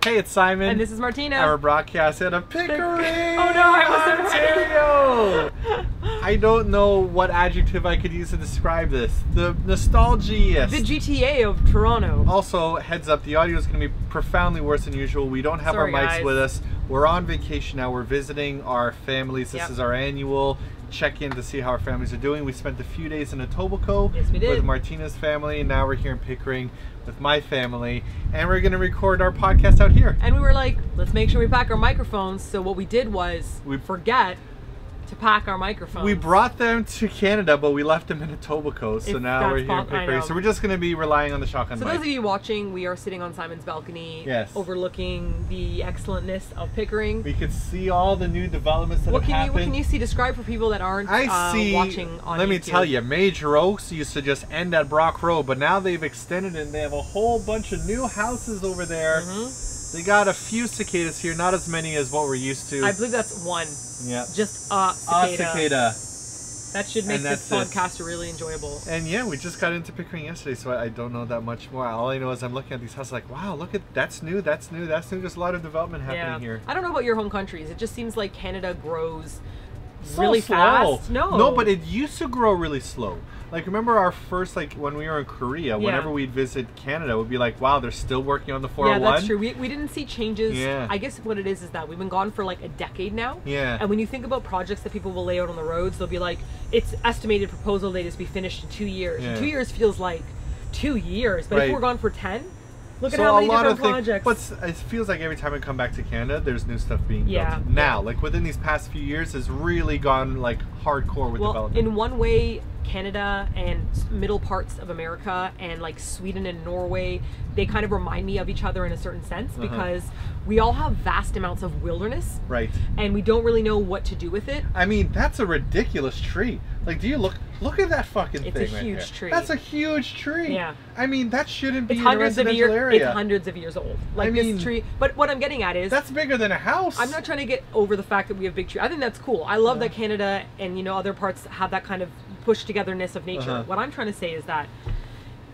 Hey, it's Simon. And this is Martina. Our broadcast out of Pickering, Oh no, I wasn't Ontario. I don't know what adjective I could use to describe this. The nostalgia. The GTA of Toronto. Also, heads up, the audio is going to be profoundly worse than usual. We don't have Sorry, our mics guys. with us. We're on vacation now. We're visiting our families. This is our annual check-in to see how our families are doing. We spent a few days in Etobicoke with Martina's family, and now we're here in Pickering with my family, and we're going to record our podcast out here. And we were like, let's make sure we pack our microphones. So what we did was we forget to pack our microphones. We brought them to Canada, but we left them in Etobicoke, so now we're here in Pickering. So we're just going to be relying on the shotgun mic. So those of you watching, we are sitting on Simon's balcony, overlooking the excellentness of Pickering. We could see all the new developments that have happened. What can you see? Describe for people that aren't watching on Let me YouTube. tell you, Major Oaks used to just end at Brock Road, but now they've extended it and they have a whole bunch of new houses over there. They got a few cicadas here, not as many as what we're used to. I believe that's one. Yeah. Just a cicada. That should make this podcast really enjoyable. And yeah, we just got into Pickering yesterday, so I don't know that much more. All I know is I'm looking at these houses like, wow, look at, that's new, that's new, that's new. There's a lot of development happening here. I don't know about your home countries. It just seems like Canada grows really fast. No, but it used to grow really slow. Like, remember our first, like, when we were in Korea, whenever we'd visit Canada, we'd be like, wow, they're still working on the 401. Yeah, that's true. We didn't see changes. I guess what it is that we've been gone for like a decade now. And when you think about projects that people will lay out on the roads, they'll be like, it's estimated proposal date is to be finished in 2 years. And 2 years feels like 2 years, but if we're gone for 10, look at how many different projects. But it feels like every time I come back to Canada, there's new stuff being built. Now, like within these past few years, it's really gone like hardcore with development. In one way, Canada and middle parts of America and like Sweden and Norway, they kind of remind me of each other in a certain sense because we all have vast amounts of wilderness. And we don't really know what to do with it. I mean, that's a ridiculous tree. Like, do you look at that fucking thing? It's a huge tree. That's a huge tree. Yeah. I mean, that shouldn't be in a residential area. It's hundreds of years old. Like, this tree. But what I'm getting at is, that's bigger than a house. I'm not trying to get over the fact that we have big trees. I think that's cool. I love that Canada and, you know, other parts have that kind of push togetherness of nature. What I'm trying to say is that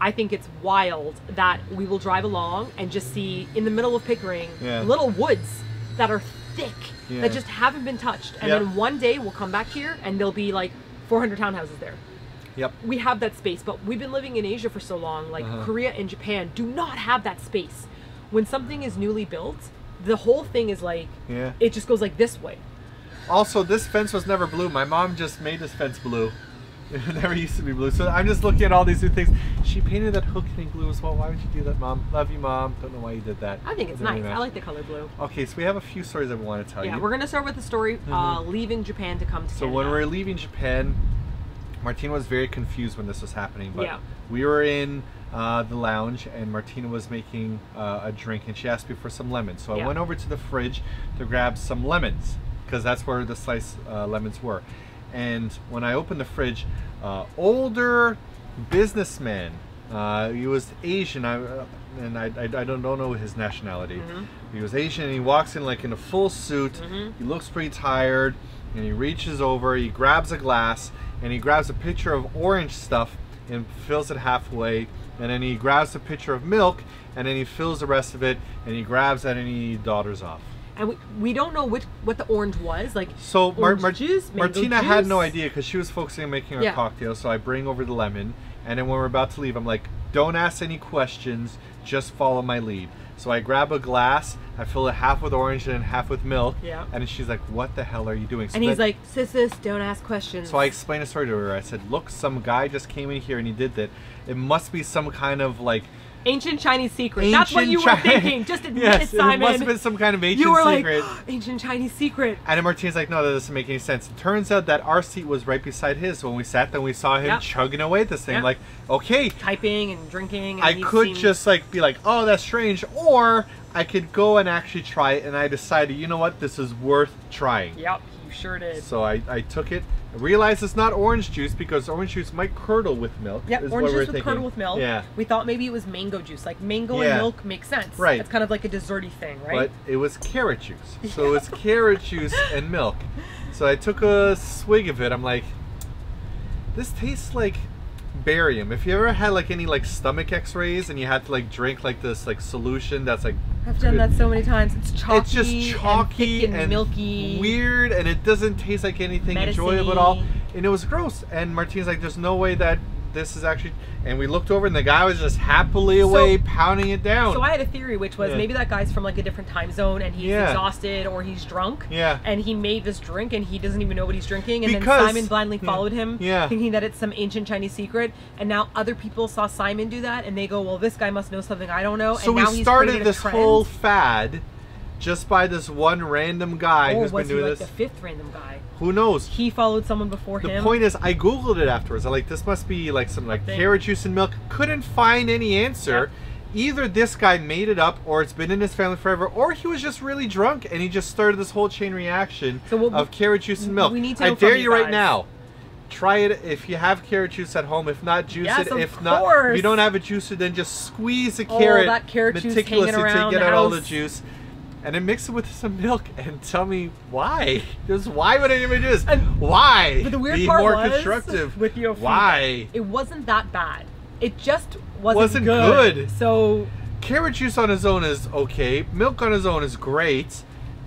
I think it's wild that we will drive along and just see in the middle of Pickering little woods that are thick that just haven't been touched, and then one day we'll come back here and there'll be like 400 townhouses there. We have that space, but we've been living in Asia for so long. Like Korea and Japan do not have that space. When something is newly built, the whole thing is like it just goes like this way. Also, this fence was never blue. My mom just made this fence blue. It never used to be blue. So I'm just looking at all these new things. She painted that hook in blue as well. Why would you do that, Mom? Love you, Mom. Don't know why you did that. I think it's nice. I like the color blue. Okay, so we have a few stories that we want to tell you. Yeah, we're going to start with the story leaving Japan to come to Canada. So when we were leaving Japan, Martina was very confused when this was happening. But we were in the lounge and Martina was making a drink and she asked me for some lemons. So I went over to the fridge to grab some lemons because that's where the sliced lemons were. And when I opened the fridge, older businessman, he was Asian, and I don't know his nationality. He was Asian and he walks in like in a full suit, he looks pretty tired, and he reaches over, he grabs a glass, and he grabs a pitcher of orange stuff and fills it halfway, and then he grabs a pitcher of milk, and then he fills the rest of it, and he grabs that and he daughters off. And we don't know what the orange was, like so juice, Martina juice. had no idea because she was focusing on making her cocktail, so I bring over the lemon, and then when we're about to leave, I'm like, don't ask any questions, just follow my lead. So I grab a glass, I fill it half with orange and half with milk, and then she's like, what the hell are you doing? So and he's like, sis, don't ask questions. So I explained the story to her. I said, look, some guy just came in here and he did that. It must be some kind of like ancient Chinese secret. That's what you were thinking. Just admit it, Simon. It must have been some kind of ancient secret. You were like, ancient Chinese secret. And then Martina's like, no, that doesn't make any sense. It turns out that our seat was right beside his. So when we sat there, we saw him chugging away at this thing. Like, okay. Typing and drinking. And I could just like be like, oh, that's strange. Or I could go and actually try it. And I decided, you know what? This is worth trying. Yep, you sure did. So I took it. I realized it's not orange juice because orange juice might curdle with milk. Yeah, orange juice would curdle with milk. Yeah. We thought maybe it was mango juice. Like mango and milk makes sense. Right. It's kind of like a desserty thing, right? But it was carrot juice. So it's carrot juice and milk. So I took a swig of it. I'm like, this tastes like barium. If you ever had like any like stomach x-rays and you had to like drink like this like solution that's like I've done that so many times. It's chalky. It's just chalky and milky, weird, and it doesn't taste like anything enjoyable at all. And it was gross. And Martina's like, "There's no way that this is actually." And we looked over, and the guy was just happily away, pounding it down. So I had a theory, which was maybe that guy's from like a different time zone, and he's exhausted or he's drunk. Yeah. And he made this drink, and he doesn't even know what he's drinking. And then Simon blindly followed him, thinking that it's some ancient Chinese secret. And now other people saw Simon do that, and they go, "Well, this guy must know something I don't know." So and now we started this whole fad just by this one random guy who's been doing this. The fifth random guy? Who knows? He followed someone before him. The point is, I googled it afterwards. I'm like, this must be like some like carrot juice and milk. Couldn't find any answer. Either this guy made it up, or it's been in his family forever, or he was just really drunk and he just started this whole chain reaction of carrot juice and milk. We need to I dare you right now. Try it if you have carrot juice at home. If not, juice it. If not, if you don't have a juicer, then just squeeze the carrot that carrot juice meticulously hanging to get around out all the juice. And then mix it with some milk and tell me why. Just why would anybody do this? Why? But the weird Be part more was, constructive. With your why? It wasn't that bad. It just wasn't good. So carrot juice on its own is okay. Milk on its own is great.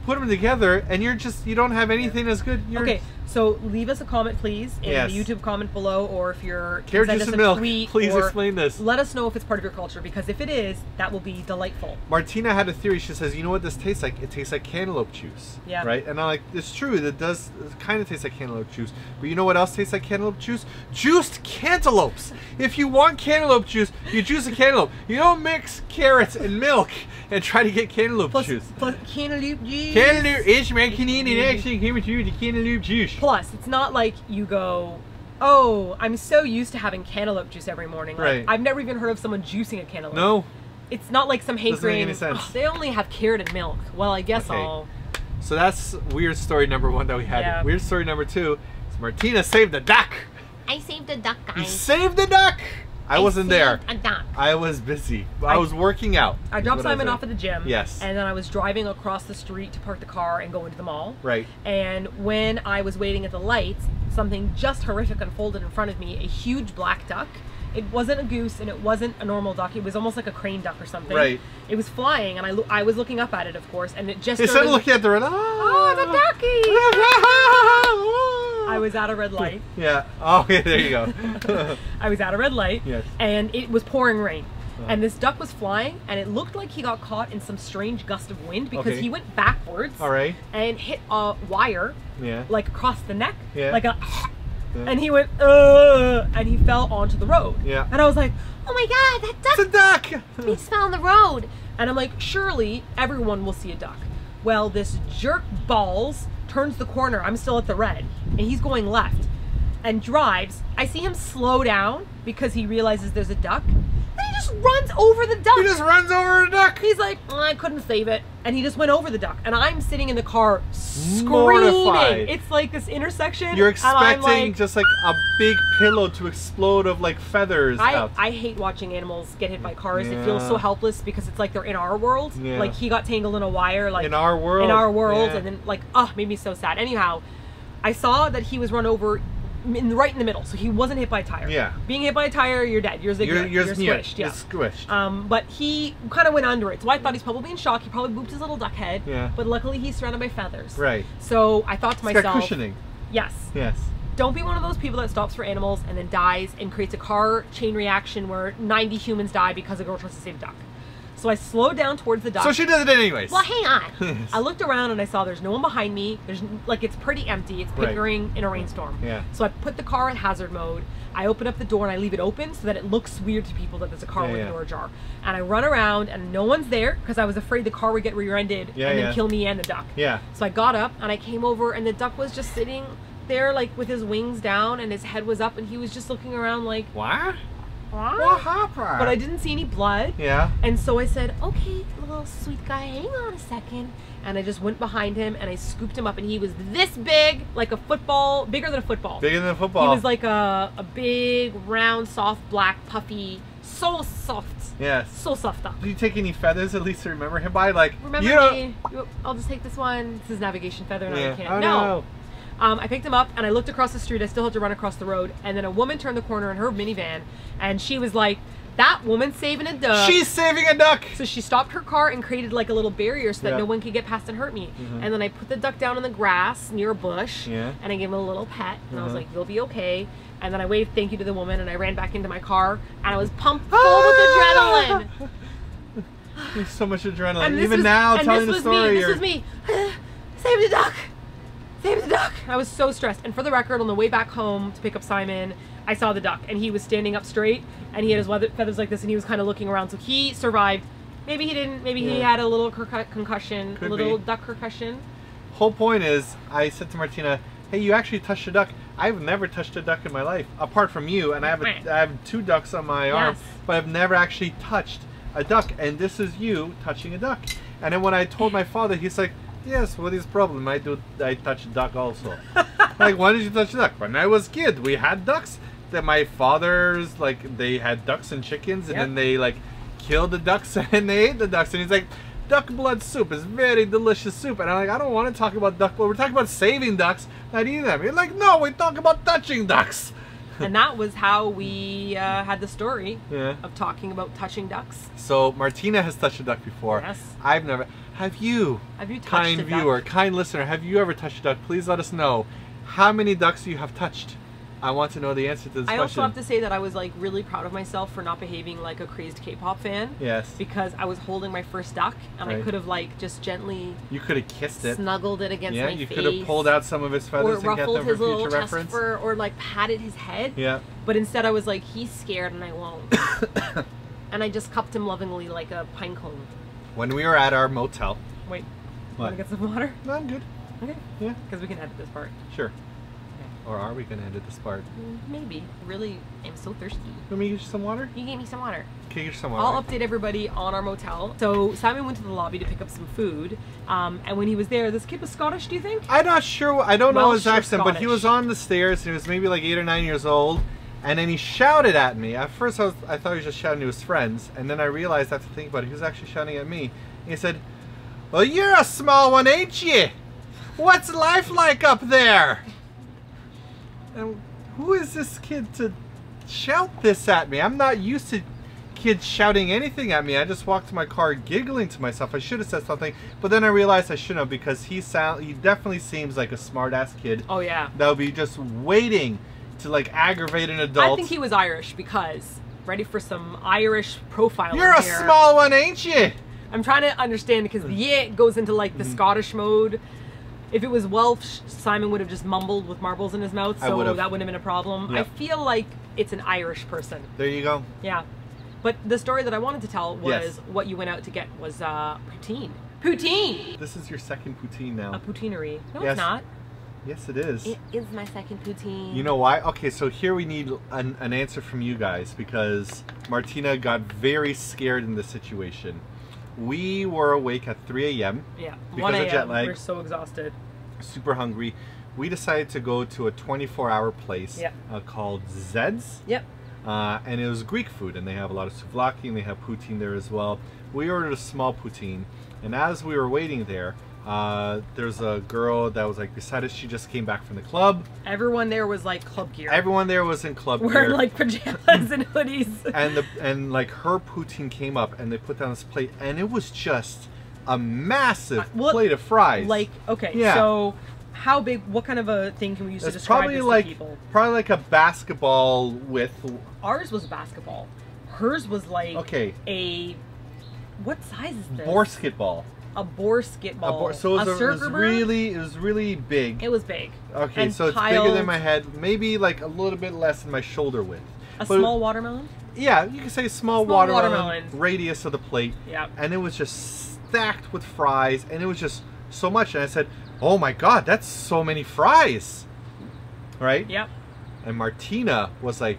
Put them together, and you don't have anything as good. Okay, so leave us a comment, please, in the YouTube comment below, or if you're carrot juice and milk, tweet, please explain this. Let us know if it's part of your culture, because if it is, that will be delightful. Martina had a theory. She says, "You know what this tastes like? It tastes like cantaloupe juice." Yeah. Right? And I'm like, it's true. It does kind of taste like cantaloupe juice. But you know what else tastes like cantaloupe juice? Juiced cantaloupes. If you want cantaloupe juice, you juice a cantaloupe. You don't mix carrots and milk and try to get cantaloupe juice. Plus cantaloupe juice. Cantaloupe is making it actually came with you the cantaloupe juice. Plus, it's not like you go, "Oh, I'm so used to having cantaloupe juice every morning." Like, right. I've never even heard of someone juicing a cantaloupe. No. It's not like some hankering. Doesn't make any sense. They only have carrot and milk. Well, I guess I'll. So that's weird story number one that we had. Yeah. Weird story number two is Martina saved the duck. I saved the duck, guys. You saved the duck. I wasn't there. A duck. I was busy. I was working out. I dropped Simon off at the gym. Yes. And then I was driving across the street to park the car and go into the mall. Right. And when I was waiting at the lights, something just horrific unfolded in front of me. A huge black duck. It wasn't a goose and it wasn't a normal duck. It was almost like a crane duck or something. Right. It was flying, and I was looking up at it, of course, and it just Instead of looking at the red, oh, the ducky! I was at a red light. Yeah. Oh, yeah, there you go. I was at a red light. Yes. And it was pouring rain. And this duck was flying, and it looked like he got caught in some strange gust of wind because he went backwards. All right. And hit a wire. Yeah. Like across the neck. Yeah. Like a. Yeah. And he went, and he fell onto the road. Yeah. And I was like, "Oh my God, that duck!" It's a duck. He just fell on the road. And I'm like, surely everyone will see a duck. Well, this jerk balls turns the corner. I'm still at the red, and he's going left, and drives. I see him slow down because he realizes there's a duck. Then he just runs over the duck. He just runs over a duck. He's like, I couldn't save it. And he just went over the duck. And I'm sitting in the car screaming. Mortified. It's like this intersection. You're expecting like, just like a big pillow to explode of like feathers out. I hate watching animals get hit by cars. It feels so helpless because it's like they're in our world. Yeah. Like he got tangled in a wire. Like in our world. In our world. And then like, made me so sad. Anyhow, I saw that he was run over right in the middle, so he wasn't hit by a tire. Yeah. Being hit by a tire, you're dead. You're squished. Yeah. You're squished. But he kind of went under it, so I thought he's probably in shock. He probably booped his little duck head. Yeah. But luckily, he's surrounded by feathers. Right. So I thought to myself, got cushioning. Yes. Yes. Don't be one of those people that stops for animals and then dies and creates a car chain reaction where 90 humans die because a girl tries to save a duck. So I slowed down towards the duck. So she did it anyways. Well, hang on. I looked around and I saw there's no one behind me. There's like, it's pretty empty. It's Pickering in a rainstorm. Yeah. So I put the car in hazard mode. I open up the door and I leave it open so that it looks weird to people that there's a car with the door ajar. And I run around and no one's there because I was afraid the car would get rear-ended and then kill me and the duck. Yeah. So I got up and I came over and the duck was just sitting there like with his wings down and his head was up and he was just looking around like, what? What happened? But I didn't see any blood. Yeah. And so I said, okay, little sweet guy, hang on a second. And I just went behind him and I scooped him up and he was this big, like a football, bigger than a football. Bigger than a football. He was like a big, round, soft, black, puffy, so soft. Yes. So soft duck. Did you take any feathers at least to remember him by? Like, remember me? I'll just take this one. This is navigation feather. No, I can't. Oh, no. I picked him up and I looked across the street. I still had to run across the road. And then a woman turned the corner in her minivan and she was like, That woman's saving a duck. She's saving a duck. So she stopped her car and created like a little barrier so that Yeah. no one could get past and hurt me. And then I put the duck down in the grass near a bush. Yeah. And I gave him a little pet. And I was like, you'll be okay. And then I waved thank you to the woman and I ran back into my car and I was pumped full with adrenaline. There's so much adrenaline. And this Even was- now, and telling this the was story. me. This was me. Save the duck. Save the duck. I was so stressed. And for the record, on the way back home to pick up Simon, I saw the duck and he was standing up straight and he had his feathers like this and he was kind of looking around. So he survived. Maybe he didn't. Maybe he Yeah. had a little concussion, Could a little be. duck concussion. Whole point is, I said to Martina, "Hey, you actually touched a duck. I've never touched a duck in my life, apart from you. And I have 2 ducks on my arm, Yes. but I've never actually touched a duck. And this is you touching a duck." And then when I told my father, he's like, "Yes, what is problem? I touch a duck also." Like, why did you touch a duck? When I was kid, we had ducks. That my father's like they had ducks and chickens, and Yep. then they like killed the ducks and they ate the ducks. And he's like, "Duck blood soup is very delicious soup." And I'm like, "I don't want to talk about duck blood. We're talking about saving ducks, not eating them." You're like, "No, we talk about touching ducks." And that was how we had the story Yeah. of talking about touching ducks. So Martina has touched a duck before. Yes. I've never. Have you? Have you touched Kind a duck? viewer, kind listener, have you ever touched a duck? Please let us know. How many ducks you have touched? I want to know the answer to this I question. also have to say that I was like really proud of myself for not behaving like a crazed K-pop fan. Yes. Because I was holding my first duck and I Right. could have like just gently You could have kissed it. snuggled it against Yeah, my you face. could have pulled out some of his or feathers and kept ruffled them for his little future chest reference. fur or like patted his head. Yeah. But instead I was like, he's scared and I won't. And I just cupped him lovingly like a pine cone. When we were at our motel. Wait, What? want to get some water? No, I'm good. Okay. Yeah, Because we can edit this part. sure. Or are we going to edit this part? Maybe. Really, I'm so thirsty. Let me get you some water? You gave me some water. Can you get you some water? I'll update everybody on our motel. So Simon went to the lobby to pick up some food, and when he was there, this kid was Scottish. Do you think? I'm not sure. I don't know his Welsh or accent, but he Scottish? was on the stairs. And he was maybe like 8 or 9 years old, and then he shouted at me. At first, I thought he was just shouting to his friends, and then I realized after thinking about it, he was actually shouting at me. And he said, "Well, you're a small one, ain't you? What's life like up there?" And who is this kid to shout this at me? I'm not used to kids shouting anything at me. I just walked to my car giggling to myself. I should have said something, but then I realized I shouldn't have, because he definitely seems like a smart ass kid Oh yeah. that would be just waiting to like aggravate an adult. I think he was Irish because ready for some Irish profiling You're a here. small one, ain't you? I'm trying to understand because the yeah goes into like the Scottish mode. If it was Welsh, Simon would have just mumbled with marbles in his mouth, I so would've. that wouldn't have been a problem. Yep. I feel like it's an Irish person. There you go. Yeah. But the story that I wanted to tell was Yes. what you went out to get was poutine. Poutine! This is your second poutine now. A poutineery. No, Yes. it's not. Yes, it is. It is my second poutine. You know why? Okay, so here we need an answer from you guys, because Martina got very scared in this situation. We were awake at 3 a.m. Yeah. Because 1 of a.m. jet lag. We're so exhausted. super hungry. We decided to go to a 24-hour place Yep. called Zed's. Yep. And it was Greek food, and they have a lot of souvlaki, and they have poutine there as well. We ordered a small poutine, and as we were waiting there, there's a girl that was like beside us. She just came back from the club. Everyone there was like club gear. Everyone there was in club wearing gear. like pajamas and hoodies. and like her poutine came up, and they put down this plate, and it was just a massive Well, plate of fries. Like, okay, Yeah. so how big, what kind of a thing can we use to it's describe probably this like to people? a basketball width. Ours was basketball. Hers was like Okay. a, what size is this? Basketball. A basketball. So it a was circle bird? it was really big. It was big. Okay, And so it's bigger piled- than my head, maybe like a little bit less than my shoulder width. A But- small watermelon? Yeah, you can say small Small watermelon watermelon. radius of the plate. Yeah. And it was just stacked with fries, and it was just so much. And I said, "Oh my God, that's so many fries!" Right? Yep. And Martina was like,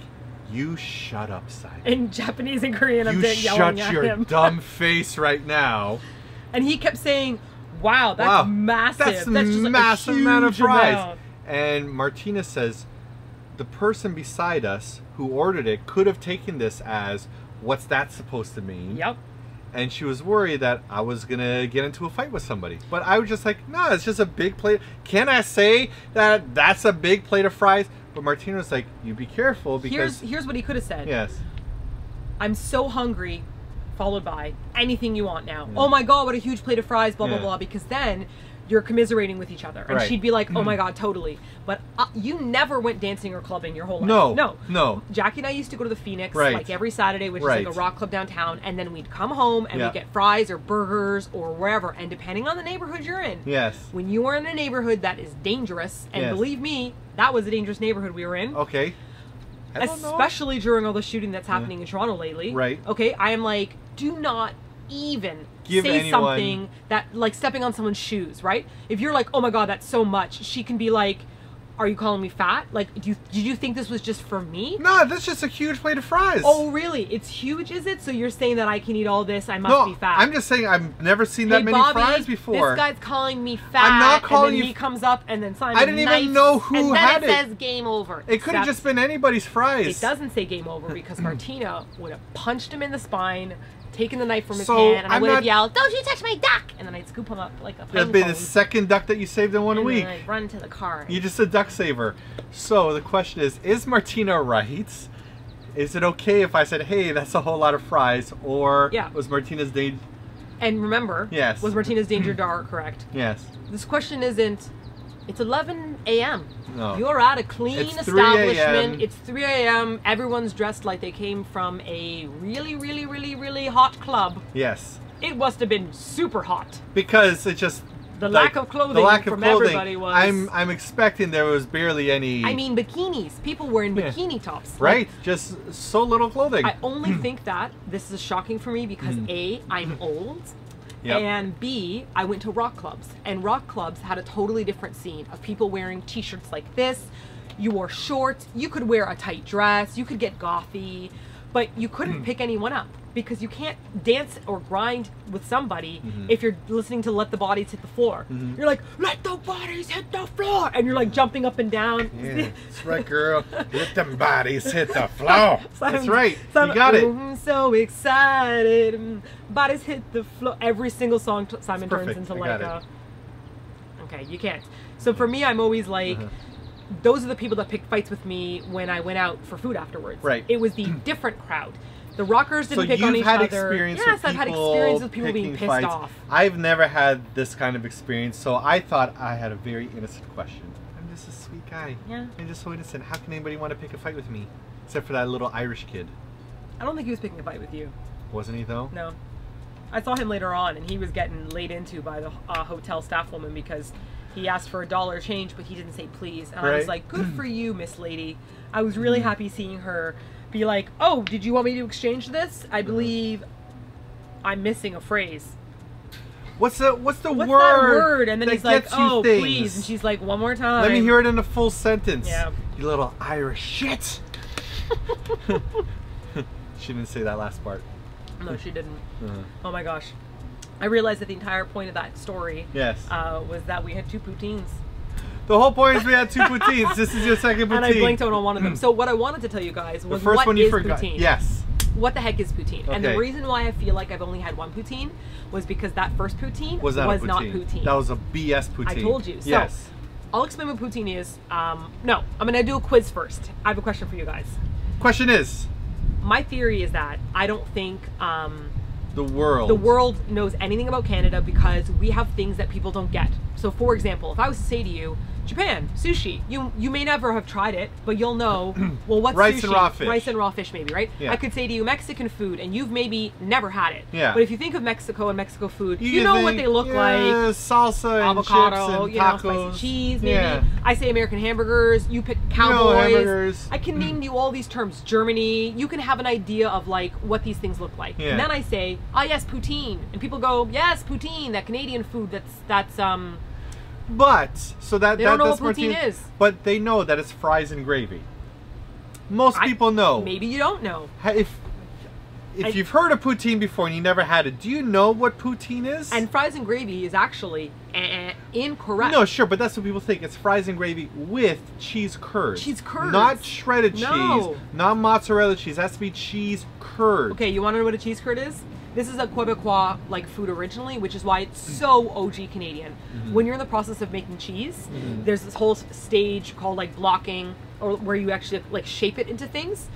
"You shut up, Simon. In Japanese and Korean, I'm You yelling shut at your him. dumb face right now." And he kept saying, wow, that's Wow, massive. That's a just like massive a amount of huge fries. amount. And Martina says, the person beside us who ordered it could have taken this as, "What's that supposed to mean?" Yep. And she was worried that I was gonna get into a fight with somebody. But I was just like, no, it's just a big plate. Can I say that that's a big plate of fries? But Martina was like, you be careful, because Here's what he could have said. yes, I'm so hungry, followed by anything you want now. Oh my God, what a huge plate of fries, blah, blah, blah. Because then you're commiserating with each other. And she'd be like, oh my God, totally. But you never went dancing or clubbing your whole life. No. Jackie and I used to go to the Phoenix like every Saturday, which is like a rock club downtown. And then we'd come home and we'd get fries or burgers or wherever. And depending on the neighborhood you're in. When you are in a neighborhood that is dangerous, and believe me, that was a dangerous neighborhood we were in. Okay. Especially during all the shooting that's happening in Toronto lately. Okay, I am like, do not even say something that, like, stepping on someone's shoes, right? If you're like, oh my God, that's so much, she can be like, are you calling me fat? Like, did you think this was just for me? No, that's just a huge plate of fries. Oh, really? It's huge, is it? So you're saying that I can eat all this, I must be fat. I'm just saying I've never seen that many fries before. This guy's calling me fat. I'm not calling and then you. He comes up and then Simon I didn't even know who had it. And then it says game over. It could have just been anybody's fries. It doesn't say game over because Martina would have punched him in the spine, taken the knife from his hand, and I would have yelled, "Don't you touch my duck!" And then I'd scoop him up like a pine That'd be the second duck that you saved in 1 week. And then I'd run to the car. You're just a duck saver. So the question is Martina right? Is it okay if I said, hey, that's a whole lot of fries? Or was Martina's danger... And remember, was Martina's danger dark correct? Yes. This question isn't... It's 11 a.m. No. You're at a clean establishment. It's 3 a.m. Everyone's dressed like they came from a really, really, really, really hot club. Yes. It must have been super hot. Because it just... The lack of clothing from everybody was... I'm expecting there was barely any... I mean, bikinis. People wearing bikini tops. Right. Like, just so little clothing. I only think that this is shocking for me because A, I'm old. And B, I went to rock clubs, and rock clubs had a totally different scene of people wearing t-shirts like this. You wore shorts, you could wear a tight dress, you could get gothy, but you couldn't pick anyone up because you can't dance or grind with somebody if you're listening to Let the Bodies Hit the Floor. You're like, let the bodies hit the floor, and you're like jumping up and down. Yeah, that's right, girl. Let them bodies hit the floor. That's right. You got it. I'm so excited. Bodies hit the floor. Every single song Simon turns into like a... Okay, you can't. So for me, I'm always like... Those are the people that picked fights with me when I went out for food afterwards. Right. It was the different crowd. The rockers didn't pick on each other. Yes, I've had experience with people being pissed off. I've never had this kind of experience, so I thought I had a very innocent question. I'm just a sweet guy. Yeah. I'm just so innocent. How can anybody want to pick a fight with me? Except for that little Irish kid. I don't think he was picking a fight with you. Wasn't he, though? No. I saw him later on, and he was getting laid into by the hotel staff woman because he asked for $1 change, but he didn't say please. And I was like, good for you, Miss Lady. I was really happy seeing her be like, oh, did you want me to exchange this? I believe I'm missing a phrase. What's the What's word? that word? And then he's like, oh, things. please. And she's like, one more time. Let me hear it in a full sentence. Yeah. You little Irish shit. She didn't say that last part. No, she didn't. Oh my gosh. I realized that the entire point of that story was that we had 2 poutines. The whole point is we had 2 poutines. This is your second poutine. And I blinked out on one of them. So what I wanted to tell you guys was the first one you forgot. Poutine? Yes. What the heck is poutine? Okay. And the reason why I feel like I've only had 1 poutine was because that first poutine was not poutine. That was a BS poutine. I told you. So I'll explain what poutine is. No, I'm going to do a quiz first. I have a question for you guys. Question is? My theory is that I don't think... the world knows anything about Canada because we have things that people don't get. So for example, if I was to say to you, Japan, sushi, you may never have tried it, but you'll know, well, what's rice sushi? And raw fish. Rice and raw fish maybe, right? Yeah. I could say to you Mexican food and you've maybe never had it. Yeah. But if you think of Mexico and Mexico food, you know what they look like. Salsa and avocado, chips and tacos. Spicy cheese maybe. I say American hamburgers, you pick cowboys. Hamburgers. I can name you all these terms. Germany, you can have an idea of like what these things look like. Yeah. And then I say, oh yes, poutine. And people go, yes, poutine, that Canadian food that's But so that they don't know that's what poutine is. But they know that it's fries and gravy. Most people know. Maybe you don't know. If you've heard of poutine before and you never had it, do you know what poutine is? And fries and gravy is actually incorrect. No, sure, but that's what people think. It's fries and gravy with cheese curds. Cheese curds. Not shredded cheese. Not mozzarella cheese. It has to be cheese curds. Okay, you want to know what a cheese curd is? This is a Quebecois like food originally, which is why it's so OG Canadian. When you're in the process of making cheese, there's this whole stage called like blocking, or where you actually like shape it into things.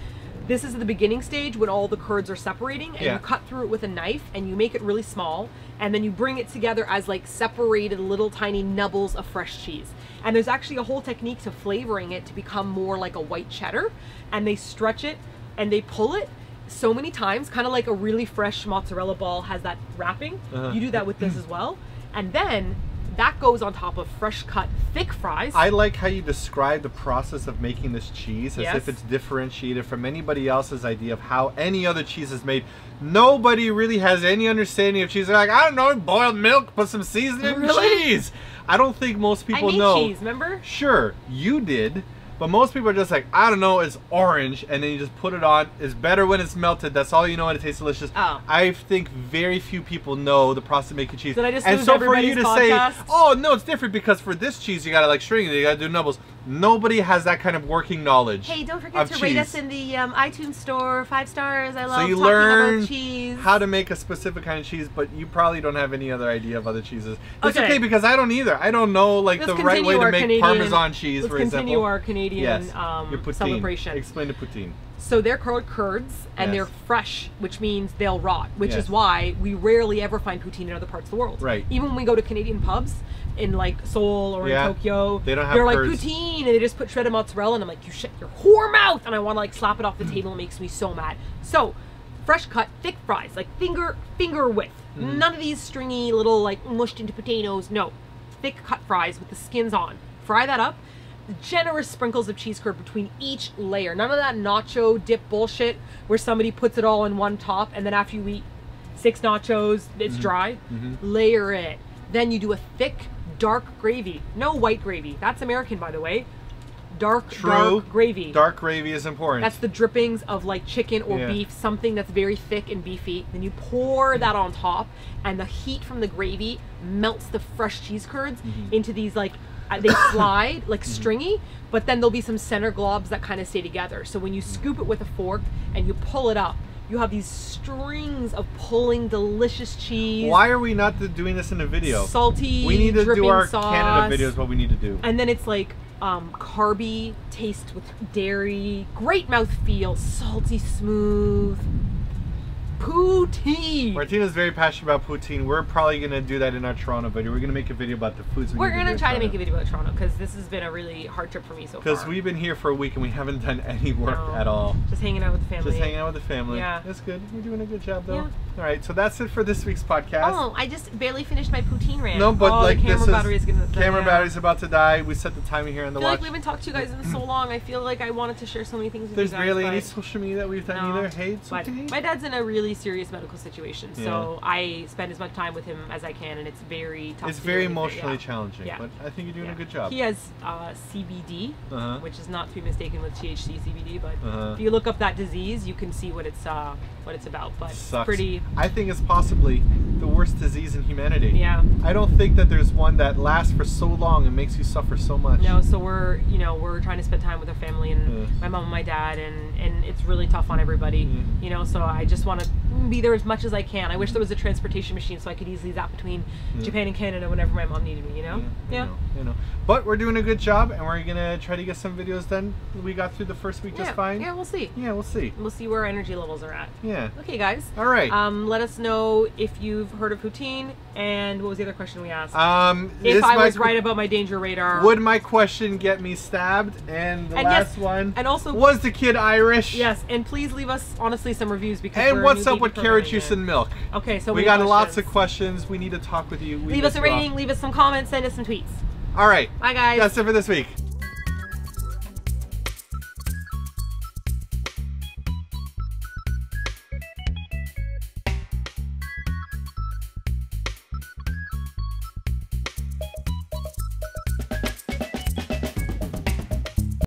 This is the beginning stage when all the curds are separating, and you cut through it with a knife, and you make it really small, and then you bring it together as like separated little tiny nubbles of fresh cheese. And there's actually a whole technique to flavoring it to become more like a white cheddar, and they stretch it and they pull it so many times, kind of like a really fresh mozzarella ball has that wrapping. You do that with this as well, and then that goes on top of fresh cut thick fries. I like how you describe the process of making this cheese as if it's differentiated from anybody else's idea of how any other cheese is made. Nobody really has any understanding of cheese. They're like, I don't know, boiled milk, put some seasoning in cheese. I don't think most people know. cheese, remember? Sure, you did. But most people are just like, I don't know, it's orange, and then you just put it on. It's better when it's melted. That's all you know, and it tastes delicious. Oh. I think very few people know the process of making cheese. Did I just and lose so for you to podcast? say, oh no, it's different because for this cheese you gotta like string it, you gotta do nubbles. Nobody has that kind of working knowledge. Hey, don't forget to rate us in the iTunes store. 5 stars. I love so you talking learn about cheese. how to make a specific kind of cheese, but you probably don't have any other idea of other cheeses. It's okay because I don't either. I don't know like the right way to make Parmesan cheese, for example. Let's continue our Canadian celebration. Explain the poutine. So they're called curds, and they're fresh, which means they'll rot, which is why we rarely ever find poutine in other parts of the world. Right. Even when we go to Canadian pubs in like Seoul or in Tokyo, they don't have they're curds. like poutine, and they just put shredded mozzarella, and I'm like, you shut your whore mouth, and I want to like slap it off the table. It makes me so mad. So, fresh cut, thick fries, like finger width. None of these stringy little like mushed into potatoes. No, thick cut fries with the skins on. Fry that up. Generous sprinkles of cheese curd between each layer. None of that nacho dip bullshit where somebody puts it all in one top and then after you eat 6 nachos, it's dry. Layer it. Then you do a thick, dark gravy. No white gravy. That's American, by the way. Dark gravy. Dark gravy is important. That's the drippings of like chicken or beef, something that's very thick and beefy. Then you pour that on top, and the heat from the gravy melts the fresh cheese curds into these like, they slide like stringy, but then there'll be some center globs that kind of stay together. So when you scoop it with a fork and you pull it up, you have these strings of pulling delicious cheese. Why are we not doing this in a video? Salty, we need to dripping do our sauce. Canada videos. What we need to do. And then it's like carby taste with dairy, great mouthfeel, salty, smooth. Poutine. Martina's very passionate about poutine. We're probably going to do that in our Toronto video. We're going to make a video about the foods we're going to try to make a video about Toronto because this has been a really hard trip for me so far. Because we've been here for a week and we haven't done any work at all. Just hanging out with the family. Just hanging out with the family. Yeah. That's good. You're doing a good job though. Yeah. All right, so that's it for this week's podcast. Oh, I just barely finished my poutine rant. No, but like the camera battery's gonna die. Camera battery's about to die. We set the timer here on the watch. I feel like we haven't talked to you guys in so long. I feel like I wanted to share so many things with There's you guys. There's barely any social media that we've done either. Hey, it's but okay. My dad's in a really serious medical situation, so I spend as much time with him as I can, and it's very tough. It's very emotionally challenging, but I think you're doing a good job. He has CBD, which is not to be mistaken with THC CBD, but if you look up that disease, you can see what it's about. But it's pretty. I think it's possibly the worst disease in humanity. Yeah. I don't think that there's one that lasts for so long and makes you suffer so much. No, so we're trying to spend time with our family and my mom and my dad, and it's really tough on everybody. So I just want to be there as much as I can. I wish there was a transportation machine so I could easily zap between Japan and Canada whenever my mom needed me, Yeah. But we're doing a good job, and we're gonna try to get some videos done. We got through the first week just fine. Yeah, we'll see. Yeah, we'll see. We'll see where our energy levels are at. Yeah. Okay, guys. All right. Let us know if you've heard of poutine, and what was the other question we asked? If I was right about my danger radar. Would my question get me stabbed? And the last one. And also, was the kid Irish? Yes, and please leave us honestly some reviews because. And what's up with carrot juice and milk? Okay, so we got lots of questions. We need to talk with you. Leave us a rating. Leave us some comments. Send us some tweets. All right. Bye, guys. That's it for this week.